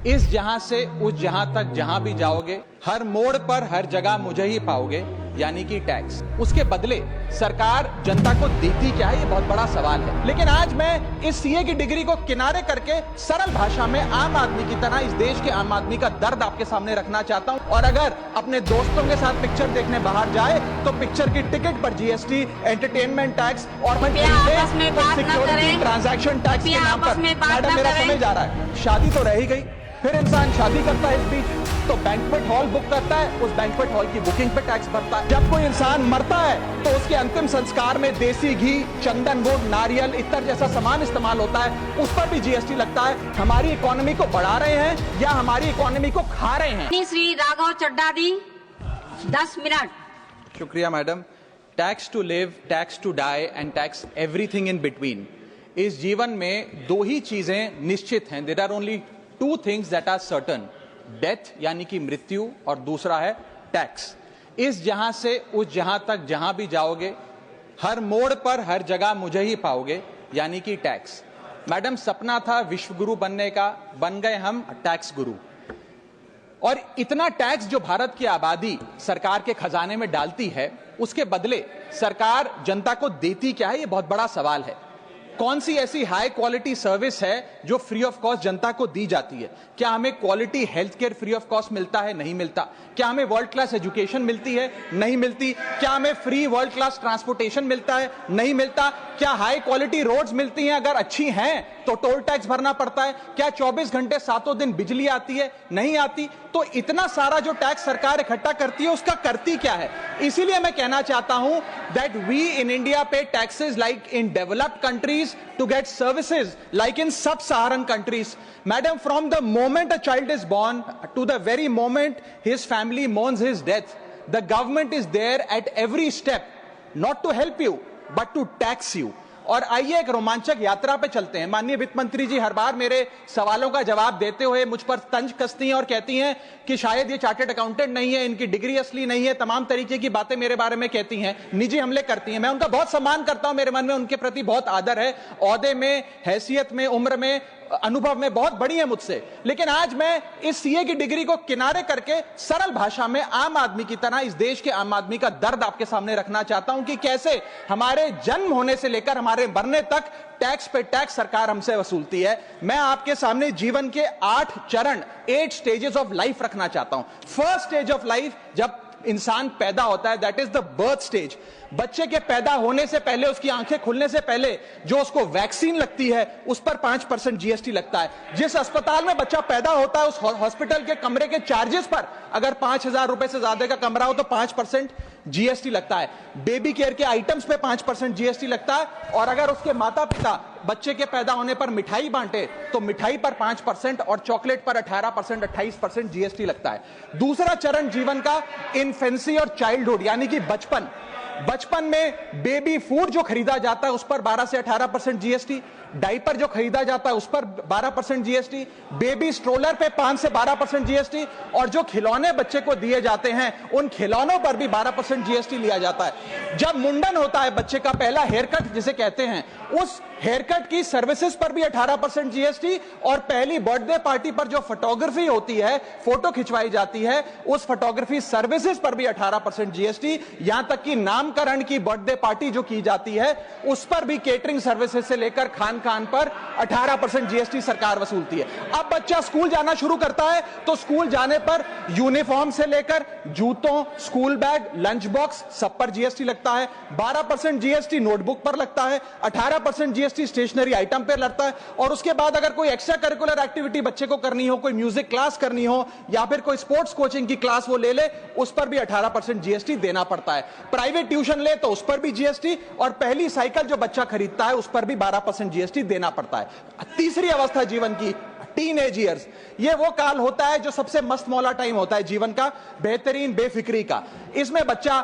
इस जहां से उस जहां तक जहां भी जाओगे, हर मोड़ पर हर जगह मुझे ही पाओगे, यानी कि टैक्स। उसके बदले सरकार जनता को देती क्या है, ये बहुत बड़ा सवाल है। लेकिन आज मैं इस सीए की डिग्री को किनारे करके सरल भाषा में आम आदमी की तरह इस देश के आम आदमी का दर्द आपके सामने रखना चाहता हूं। और अगर अपने दोस्तों के साथ पिक्चर देखने बाहर जाए तो पिक्चर की टिकट पर जीएसटी, एंटरटेनमेंट टैक्स और सिक्योरिटी ट्रांजैक्शन टैक्स के नाम पर, मैडम मेरा समय जा रहा है, शादी तो रह ही गई। फिर इंसान शादी करता है, इस बीच तो बैंक्वेट हॉल बुक करता है, उस बैंक्वेट हॉल की बुकिंग पे टैक्स भरता है। जब कोई इंसान मरता है तो उसके अंतिम संस्कार में देसी घी, चंदन वुड, नारियल, इत्तर जैसा सामान इस्तेमाल होता है, उस पर भी जीएसटी लगता है। हमारी इकोनॉमी को बढ़ा रहे हैं या हमारी इकोनॉमी को खा रहे हैं? श्री राघव चड्डा दी 10 मिनट। शुक्रिया madam. Tax to live, tax to die and tax everything in between. इस जीवन में दो ही चीजें निश्चित हैं। There are only two things that are certain, death यानी कि मृत्यु, और दूसरा है टैक्स। इस जहां से उस जहां तक जहां भी जाओगे, हर मोड़ पर हर जगह मुझे ही पाओगे, यानी कि टैक्स। मैडम सपना था विश्व गुरु बनने का, बन गए हम टैक्स गुरु। और इतना टैक्स जो भारत की आबादी सरकार के खजाने में डालती है, उसके बदले सरकार जनता को देती क्या है, यह बहुत बड़ा सवाल है। कौन सी ऐसी हाई क्वालिटी सर्विस है जो फ्री ऑफ कॉस्ट जनता को दी जाती है? क्या हमें quality health care free of cost मिलता है? नहीं मिलता। क्या हमें वर्ल्ड क्लास एजुकेशन मिलती है? नहीं मिलती। क्या हमें फ्री वर्ल्ड क्लास ट्रांसपोर्टेशन मिलता है? नहीं मिलता। क्या हाई क्वालिटी रोड्स मिलती हैं? अगर अच्छी हैं तो टोल टैक्स भरना पड़ता है। क्या 24 घंटे 7 दिन बिजली आती है? नहीं आती। तो इतना सारा जो टैक्स सरकार इकट्ठा करती है, उसका करती क्या है? इसीलिए मैं कहना चाहता हूं that we in India pay taxes like in developed countries to get services like in sub Saharan countries. Madam, from the moment a child is born to the very moment his family mourns his death, the government is there at every step, not to help you but to tax you. और आइए एक रोमांचक यात्रा पे चलते हैं। माननीय वित्त मंत्री जी हर बार मेरे सवालों का जवाब देते हुए मुझ पर तंज कसती हैं और कहती हैं कि शायद ये चार्टर्ड अकाउंटेंट नहीं है, इनकी डिग्री असली नहीं है, तमाम तरीके की बातें मेरे बारे में कहती हैं, निजी हमले करती हैं। मैं उनका बहुत सम्मान करता हूं, मेरे मन में उनके प्रति बहुत आदर है, ओहदे में, हैसियत में, उम्र में, अनुभव में बहुत बड़ी है मुझसे। लेकिन आज मैं इस सीए की डिग्री को किनारे करके सरल भाषा में आम आदमी की तरह इस देश के आम आदमी का दर्द आपके सामने रखना चाहता हूं कि कैसे हमारे जन्म होने से लेकर हमारे मरने तक टैक्स पे टैक्स सरकार हमसे वसूलती है। मैं आपके सामने जीवन के 8 चरण, 8 स्टेजेस ऑफ लाइफ रखना चाहता हूं। फर्स्ट स्टेज ऑफ लाइफ, जब इंसान पैदा होता है, that is the birth stage. बच्चे के पैदा होने से पहले, उसकी आंखें खुलने से पहले जो उसको वैक्सीन लगती है, उस पर 5% जीएसटी लगता है। जिस अस्पताल में बच्चा पैदा होता है, उस हॉस्पिटल के कमरे के चार्जेस पर अगर 5,000 रुपए से ज्यादा का कमरा हो तो 5% जीएसटी लगता है। बेबी केयर के आइटम्स पे 5% जीएसटी लगता है। और अगर उसके माता पिता बच्चे के पैदा होने पर मिठाई बांटे तो मिठाई पर 5% और चॉकलेट पर 18%, 28% जीएसटी लगता है। दूसरा चरण जीवन का इन्फेंसी और चाइल्डहुड यानी कि बचपन। बचपन में बेबी फूड जो खरीदा जाता है उस पर 12 से 18% जीएसटी, डाइपर जो खरीदा जाता है उस पर 12% जीएसटी, बेबी स्ट्रोलर पे 5 से 12% जीएसटी, और जो खिलौने बच्चे को दिए जाते हैं उन खिलौनों पर भी 12% जीएसटी लिया जाता है। जब मुंडन होता है बच्चे का, पहला हेयर कट जिसे कहते हैं, उस हेयर कट की सर्विसेज पर भी 18% जीएसटी, और पहली बर्थडे पार्टी पर जो फोटोग्राफी होती है, फोटो खिंचवाई जाती है, उस फोटोग्राफी सर्विसेज पर भी 18% जीएसटी। यहां तक कि नामकरण की बर्थडे पार्टी जो की जाती है उस पर भी, केटरिंग सर्विसेज से लेकर खान पर 18% जीएसटी सरकार वसूलती है। अब बच्चा स्कूल जाना शुरू करता है तो स्कूल जाने पर यूनिफॉर्म से लेकर जूतों, स्कूल बैग, लंच बॉक्स, सब पर जीएसटी लगता है। 12% जीएसटी नोटबुक पर लगता है, 18% जीएसटी स्टेशनरी आइटम पर लगता है। और उसके बाद अगर कोई एक्स्ट्रा करिकुलर एक्टिविटी बच्चे को करनी हो, कोई म्यूजिक क्लास करनी हो या फिर कोई स्पोर्ट्स कोचिंग की क्लास वो ले, उस पर भी 18% जीएसटी देना पड़ता है। प्राइवेट ट्यूशन ले तो उस पर भी जीएसटी, और पहली साइकिल जो बच्चा खरीदता है उस पर भी 12% जीएसटी देना पड़ता है। तीसरी अवस्था जीवन की, टीनेज ईयर्स, ये वो काल होता है जो सबसे मस्त मौला टाइम होता है जीवन का, बेहतरीन बेफिक्री का। इसमें बच्चा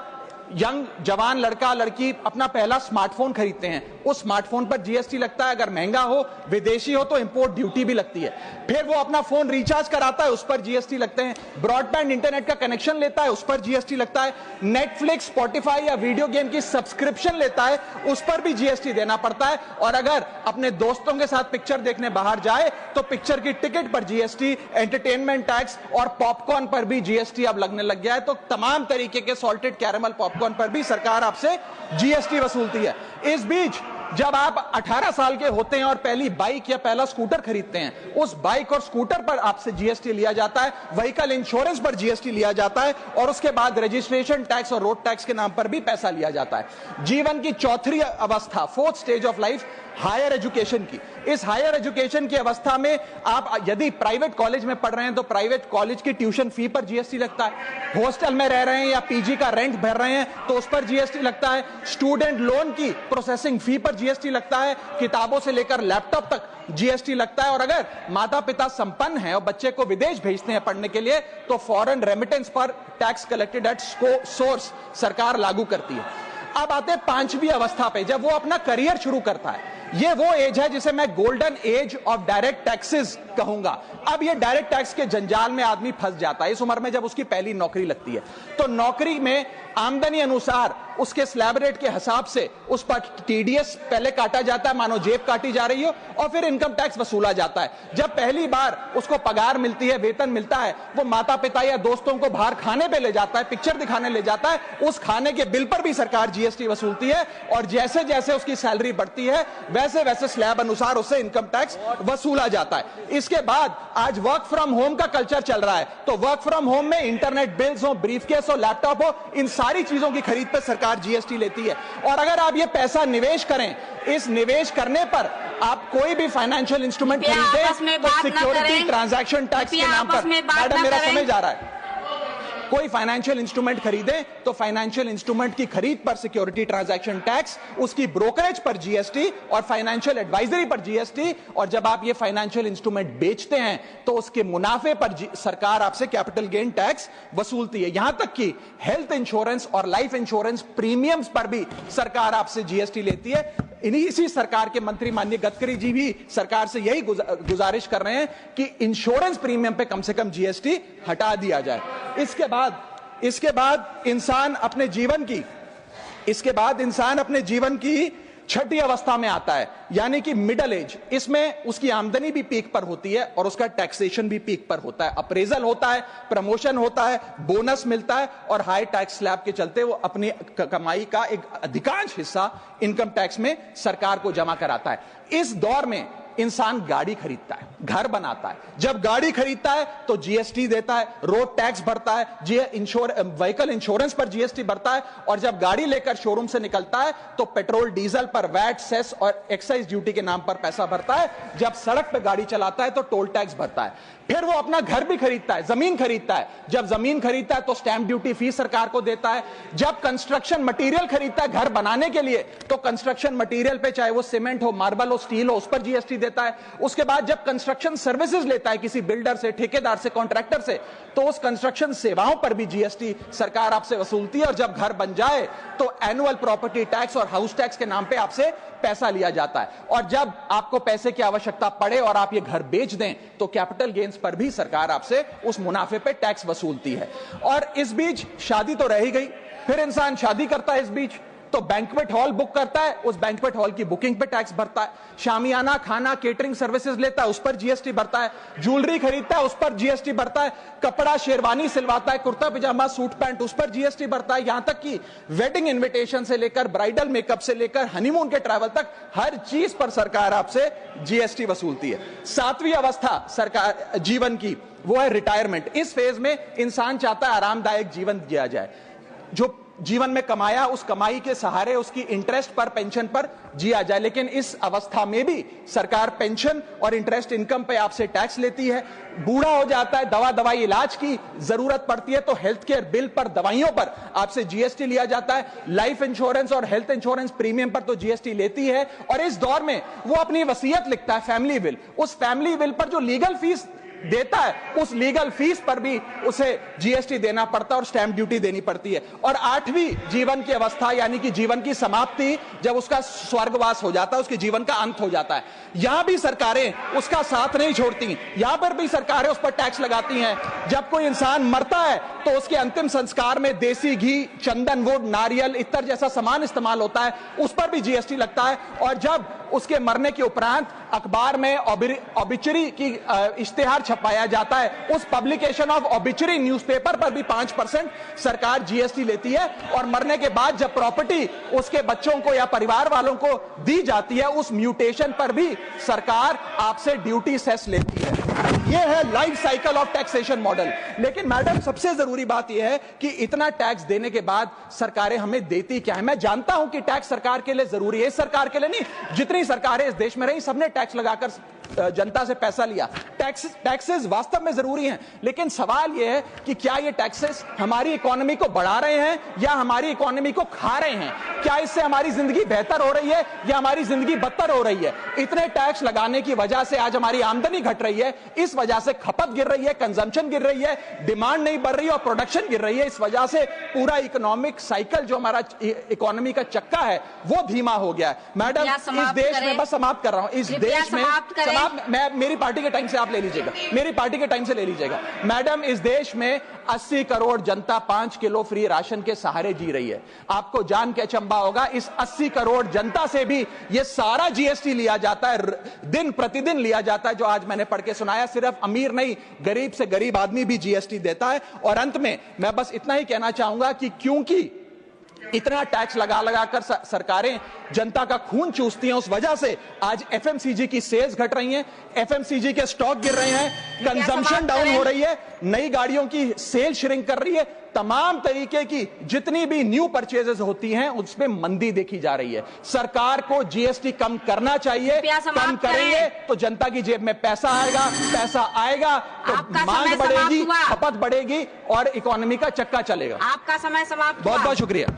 यंग जवान लड़का लड़की अपना पहला स्मार्टफोन खरीदते हैं, उस स्मार्टफोन पर जीएसटी लगता है, अगर महंगा हो विदेशी हो तो इंपोर्ट ड्यूटी भी लगती है। फिर वो अपना फोन रिचार्ज कराता है, उस पर जीएसटी लगते हैं। ब्रॉडबैंड इंटरनेट का कनेक्शन लेता है, उस पर जीएसटी लगता है। नेटफ्लिक्स, स्पॉटिफाई या वीडियो गेम की सब्सक्रिप्शन लेता है, उस पर भी जीएसटी देना पड़ता है। और अगर अपने दोस्तों के साथ पिक्चर देखने बाहर जाए तो पिक्चर की टिकट पर जीएसटी, एंटरटेनमेंट टैक्स और पॉपकॉर्न पर भी जीएसटी अब लगने लग गया है। तो तमाम तरीके के सॉल्टेड कैरेमल पॉपकॉर्न पर भी सरकार आपसे जीएसटी वसूलती है। इस बीच जब आप 18 साल के होते हैं और पहली बाइक या पहला स्कूटर खरीदते हैं, उस बाइक और स्कूटर पर आपसे जीएसटी लिया जाता है, व्हीकल इंश्योरेंस पर जीएसटी लिया जाता है और उसके बाद रजिस्ट्रेशन टैक्स और रोड टैक्स के नाम पर भी पैसा लिया जाता है। जीवन की चौथी अवस्था, fourth stage of life, higher education की। इस हायर एजुकेशन की अवस्था में आप यदि प्राइवेट कॉलेज में पढ़ रहे हैं तो प्राइवेट कॉलेज की ट्यूशन फी पर जीएसटी लगता है। हॉस्टल में रह रहे हैं या पीजी का रेंट भर रहे हैं तो उस पर जीएसटी लगता है। स्टूडेंट लोन की प्रोसेसिंग फी पर जीएसटी लगता है। किताबों से लेकर लैपटॉप तक जीएसटी लगता है। और अगर माता पिता संपन्न हैं और बच्चे को विदेश भेजते हैं पढ़ने के लिए तो फॉरेन रेमिटेंस पर टैक्स कलेक्टेड एट सोर्स सरकार लागू करती है। अब आते हैं पांचवी अवस्था पे, जब वो अपना करियर शुरू करता है। ये वो एज है जिसे मैं golden age of direct taxes कहूंगा। अब ये डायरेक्ट टैक्स के जंजाल में आदमी फंस जाता है इस उम्र में, जब उसकी पहली नौकरी लगती है। तो नौकरी में आमदनी अनुसार उसके स्लैब रेट के हिसाब से उस पर टीडीएस पहले काटा जाता है, मानो जेब काटी जा रही हो, और फिर इनकम टैक्स वसूला जाता है। जब पहली बार उसको पगार मिलती है, वेतन मिलता है, वो माता पिता या दोस्तों को बाहर खाने पे ले जाता है, पिक्चर दिखाने ले जाता है, उस खाने के बिल पर भी सरकार जीएसटी वसूलती है। और जैसे जैसे उसकी सैलरी बढ़ती है वैसे वैसे स्लैब अनुसार उससे इनकम टैक्स वसूला जाता है। इसके बाद आज वर्क फ्रॉम होम का कल्चर चल रहा है, तो वर्क फ्रॉम होम में इंटरनेट बिल्स हो, ब्रीफकेस हो, लैपटॉप हो, इन सारी चीजों की खरीद पर सरकार जीएसटी लेती है। और अगर आप ये पैसा निवेश करें, इस निवेश करने पर आप कोई भी फाइनेंशियल इंस्ट्रूमेंट खरीदें तो सिक्योरिटी ट्रांजैक्शन टैक्स के नाम पर, मैडम मेरा समय जा रहा है, कोई फाइनेंशियल इंस्ट्रूमेंट खरीदे तो फाइनेंशियल इंस्ट्रूमेंट की खरीद पर सिक्योरिटी ट्रांजैक्शन टैक्स, उसकी ब्रोकरेज पर जीएसटी और फाइनेंशियल एडवाइजरी पर जीएसटी। और जब आप ये फाइनेंशियल इंस्ट्रूमेंट बेचते हैं तो उसके मुनाफे पर सरकार आपसे कैपिटल गेन टैक्स वसूलती है। यहां तक कि हेल्थ इंश्योरेंस और लाइफ इंश्योरेंस प्रीमियम्स पर भी सरकार आपसे जीएसटी लेती है। इसी सरकार के मंत्री माननीय गडकरी जी भी सरकार से यही गुजारिश कर रहे हैं कि इंश्योरेंस प्रीमियम पे कम से कम जीएसटी हटा दिया जाए। इसके बाद इंसान अपने जीवन की छठी अवस्था में आता है, यानी कि मिडिल एज। इसमें उसकी आमदनी भी पीक पर होती है और उसका टैक्सेशन भी पीक पर होता है। अप्रेजल होता है, प्रमोशन होता है, बोनस मिलता है और हाई टैक्स स्लैब के चलते वो अपनी कमाई का एक अधिकांश हिस्सा इनकम टैक्स में सरकार को जमा कराता है। इस दौर में इंसान गाड़ी खरीदता है, घर बनाता है। जब गाड़ी खरीदता है तो जीएसटी देता है, रोड टैक्स भरता है, व्हीकल इंश्योरेंस पर जीएसटी भरता है। और जब गाड़ी लेकर शोरूम से निकलता है तो पेट्रोल डीजल पर वैट, सेस और एक्साइज ड्यूटी के नाम पर पैसा भरता है। जब सड़क पर गाड़ी चलाता है तो टोल टैक्स भरता है। फिर वो अपना घर भी खरीदता है, जमीन खरीदता है। जब जमीन खरीदता है तो स्टैंप ड्यूटी फीस सरकार को देता है। जब कंस्ट्रक्शन मटेरियल खरीदता है घर बनाने के लिए तो कंस्ट्रक्शन मटेरियल पे, चाहे वो सीमेंट हो, मार्बल हो, स्टील हो, उस पर जीएसटी देता है। उसके बाद जब कंस्ट्रक्शन सर्विसेज लेता है किसी बिल्डर से, ठेकेदार से, कॉन्ट्रैक्टर से, तो उस कंस्ट्रक्शन सेवाओं पर भी जीएसटी सरकार आपसे वसूलती है। और जब घर बन जाए तो एनुअल प्रॉपर्टी टैक्स और हाउस टैक्स के नाम पे आपसे पैसा लिया जाता है। और जब आपको पैसे की आवश्यकता पड़े और आप ये घर बेच दें तो कैपिटल गेन्स पर भी सरकार आपसे उस मुनाफे पे टैक्स वसूलती है। और इस बीच शादी तो रह ही गई, फिर इंसान शादी करता है, इस बीच तो बैंक्वेट हॉल बुक करता है, उस बैंक्वेट हॉल की बुकिंग पे टैक्स भरता है। शामियाना, खाना, केटरिंग सर्विसेज लेता है, उस पर जीएसटी भरता है। ज्वेलरी खरीदता है, उस पर जीएसटी भरता है। कपड़ा, शेरवानी सिलवाता है, कुर्ता पजामा, सूट पैंट, उस पर जीएसटी भरता है। यहां तक कि वेडिंग इन्विटेशन से लेकर, ब्राइडल मेकअप से लेकर, हनीमून के ट्रैवल तक हर चीज पर सरकार आपसे जीएसटी वसूलती है। सातवीं अवस्था सरकार जीवन की वो है रिटायरमेंट। इस फेज में इंसान चाहता है आरामदायक जीवन जिया जाए, जो जीवन में कमाया उस कमाई के सहारे उसकी इंटरेस्ट पर, पेंशन पर जिया जाए। लेकिन इस अवस्था में भी सरकार पेंशन और इंटरेस्ट इनकम पे आपसे टैक्स लेती है। बूढ़ा हो जाता है, दवाई इलाज की जरूरत पड़ती है तो हेल्थ केयर बिल पर, दवाइयों पर आपसे जीएसटी लिया जाता है। लाइफ इंश्योरेंस और हेल्थ इंश्योरेंस प्रीमियम पर तो जीएसटी लेती है। और इस दौर में वो अपनी वसीयत लिखता है, फैमिली विल। उस फैमिली विल पर जो लीगल फीस देता है उस लीगल फीस पर भी उसे जीएसटी देना पड़ता है और स्टैंप ड्यूटी देनी पड़ती है। और 8वीं जीवन की अवस्था यानी कि जीवन की समाप्ति, जब उसका स्वर्गवास हो जाता है, उसके जीवन का अंत हो जाता है, यहां भी सरकारें उसका साथ नहीं छोड़ती, यहां पर भी सरकारें उस पर टैक्स लगाती हैं। जब कोई इंसान मरता है तो उसके अंतिम संस्कार में देसी घी, चंदन वुड, नारियल इत्तर जैसा सामान इस्तेमाल होता है, उस पर भी जीएसटी लगता है। और जब उसके मरने के उपरांत अखबार में ऑबिचुरी की इश्तेहार छपाया जाता है, उस पब्लिकेशन ऑफ ऑबिचुरी न्यूज़पेपर पर भी 5% सरकार जीएसटी लेती है। और मरने के बाद जब प्रॉपर्टी उसके बच्चों को या परिवार वालों को दी जाती है, उस म्यूटेशन पर भी सरकार आपसे ड्यूटी सेस लेती है। यह है life cycle of taxation model. लेकिन मैडम, सबसे जरूरी बात यह है कि इतना टैक्स देने के बाद सरकारें हमें देती क्या है। मैं जानता हूं कि टैक्स सरकार के लिए जरूरी है, इस सरकार के लिए नहीं, जितनी सरकारें इस देश में रही सबने टैक्स लगाकर जनता से पैसा लिया। टैक्सेस वास्तव में जरूरी हैं, लेकिन सवाल यह है कि क्या ये टैक्सेस हमारी इकोनॉमी को बढ़ा रहे हैं या हमारी इकोनॉमी को खा रहे हैं? क्या इससे हमारी जिंदगी बेहतर हो रही है या हमारी जिंदगी बदतर हो रही है? इतने टैक्स लगाने की वजह से आज हमारी आमदनी घट रही है, इस वजह से खपत गिर रही है, कंजम्पशन गिर रही है, डिमांड नहीं बढ़ रही है और प्रोडक्शन गिर रही है। इस वजह से पूरा इकोनॉमिक साइकिल, जो हमारा इकोनॉमी का चक्का है, वो धीमा हो गया है। मैडम, इस देश में, बस समाप्त कर रहा हूं, इस देश में मैं मेरी पार्टी के टाइम से आप ले लीजिएगा, मेरी पार्टी के टाइम से ले लीजिएगा। मैडम, इस देश में 80 करोड़ जनता 5 किलो फ्री राशन के सहारे जी रही है। आपको जान के अचंभा होगा, इस 80 करोड़ जनता से भी ये सारा जीएसटी लिया जाता है, दिन प्रतिदिन लिया जाता है, जो आज मैंने पढ़ के सुनाया। सिर्फ अमीर नहीं, गरीब से गरीब आदमी भी जीएसटी देता है। और अंत में मैं बस इतना ही कहना चाहूंगा कि क्योंकि इतना टैक्स लगा कर सरकारें जनता का खून चूसती हैं, उस वजह से आज एफएमसीजी की सेल्स घट रही हैं, एफएमसीजी के स्टॉक गिर रहे हैं, कंजम्पशन डाउन हो रही है, नई गाड़ियों की सेल श्रिंक कर रही है, तमाम तरीके की जितनी भी न्यू परचेजेस होती हैं उसमें मंदी देखी जा रही है। सरकार को जीएसटी कम करना चाहिए, कम करेंगे तो जनता की जेब में पैसा आएगा तो मांग बढ़ेगी, खपत बढ़ेगी और इकोनॉमी का चक्का चलेगा। आपका समय समाप्त। बहुत बहुत शुक्रिया।